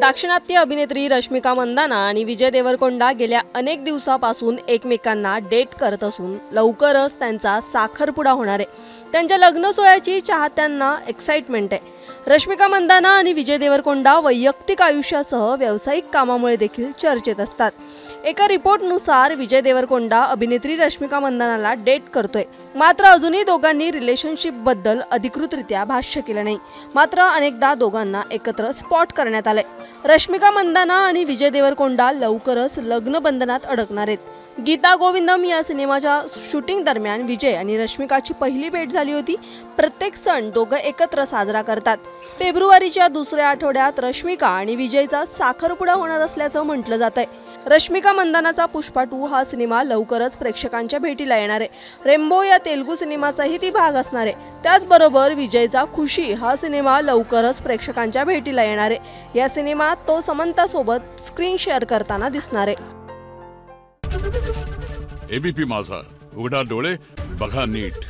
दाक्षिणात्य अभिनेत्री रश्मिका मंदाना आणि विजय देवरकोंडा गेल्या अनेक दिवसापासून एकमेकांना डेट करत असून लवकरच त्यांचा साखरपुडा होणार आहे। त्यांच्या लग्न सोहळ्याची चाहत्यांना एक्साइटमेंट आहे। रश्मिका मंदाना आणि विजय देवरकोंडा वैयक्तिक आयुष्यासह व्यावसायिक कामामुळे देखील चर्चेत असतात। एका रिपोर्टनुसार विजय देवरकोंडा अभिनेत्री रश्मिका मंदानाला डेट करतोय, मात्र अजूनही दोघांनी रिलेशनशिप बद्दल अधिकृतरित्या भाष्य केलं नाही। मात्र अनेकदा दोघांना एकत्र स्पॉट करण्यात आले। रश्मिका मंदाना आणि विजय देवरकोंडा लवकरच लग्न बंधनात अडकणार आहेत। गीता गोविंदम या सिनेमाच्या शूटिंग दरम्यान विजय आणि रश्मिकाची पहिली भेट झाली होती। प्रत्येक सण दोघं एकत्र साजरा करतात। फेब्रुवारीच्या दुसऱ्या आठवड्यात रश्मिका आणि विजयचा साखरपुडा होणार असल्याचं म्हटलं जातंय। रश्मिका मंदानाचा पुष्पा 2 हा सिनेमा लवकरच प्रेक्षकांच्या भेटीला येणार आहे। रेम्बो या तेलुगू सिनेमाचाही ती भाग असणार आहे। त्याचबरोबर विजयचा खुशी हा सिनेमा लवकरच प्रेक्षकांच्या भेटीला येणार आहे। या सिनेमात तो समंता सोबत स्क्रीन शेअर करताना दिसणार आहे। एबीपी माझा, उघडा डोळे बघा नीट।